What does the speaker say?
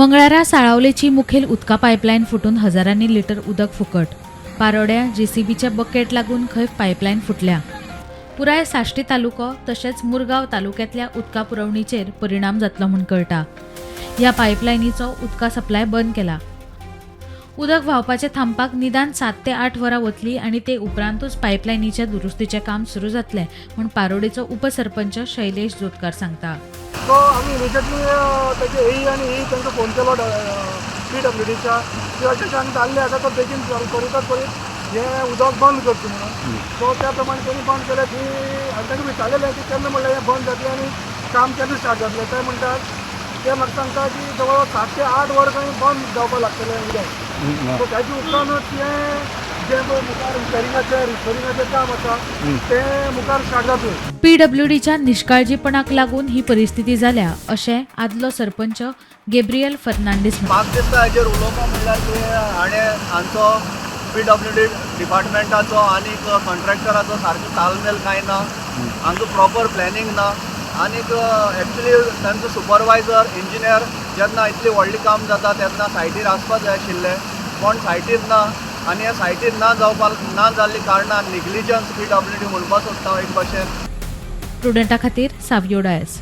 मंगळारा साळावलेची मुखेल उदका पायपलायन फुटून हजारांनी लिटर उदक फुकट. पारोड्या जेसीबीचे बकेट लागून खंय पायपलायन फुटल्या. पुराय साश्टी तालुको तशेंच मुरगांव तालुक्यांतल्या उदका पुरवणीचेर परिणाम जातलो म्हूण कळटा. ह्या पायपलायनीचो उदका सप्लाय बंद केला. उदक व्हांवपाचें थांबपाक निदान 7 ते 8 वरां वतली आनी ते उपरांतूच पायपलायनीच्या दुरुस्तीचें काम सुरू जातलें म्हूण पारोडेचो उपसरपंच शैलेश जोतकार सांगता. तो आम्ही इमिजिएटली त्याचे एई आणि एई तांकां फोन केलो PWDच्या किंवा त्याच्यानी जाल्लें आसा तो बेगीन करीत हे उदक बंद करचें म्हणून. सो त्या प्रमाणे त्यांनी बंद केलें की आनी तांकां विचारलेलें की केन्ना म्हणलें हें बंद जातलें आनी काम केन्ना स्टार्ट जातलें. ते म्हणटात ते म्हाका सांगता की जवळ 7 ते 8 वरां खंय बंद जावपाक लागतलें उदक. सो त्याच्या उपरांत जे मुखार रिपेरिंगाचें काम आसा तें मुखार स्टार्ट जातलें. PWDच्या निश्काळजीपणाक लागून ही परिस्थिती जाल्या अशें आदलो सरपंच गॅब्रियल फर्नांडीस म्हणटा. म्हाका दिसता हाजेर उलोवपाक म्हणल्यार की हांचो PWD डिपार्टमेंटाचो आनी कॉन्ट्रॅक्टराचो सारको तालमेल कांय ना. हांचो प्रॉपर प्लॅनिंग ना. आनीक एक्चुली तांचो सुपरवायझर इंजिनियर जेन्ना इतली व्हडली काम जाता तेन्ना सायटीर आसपाक जाय आशिल्लें. कोण सायटीर ना आनी ह्या सायटीर ना जाल्ली कारणान निग्लिजन्स PWD म्हणपाक सोदता एक भाशेन. प्रुडंटा खातीर सावियो डायस.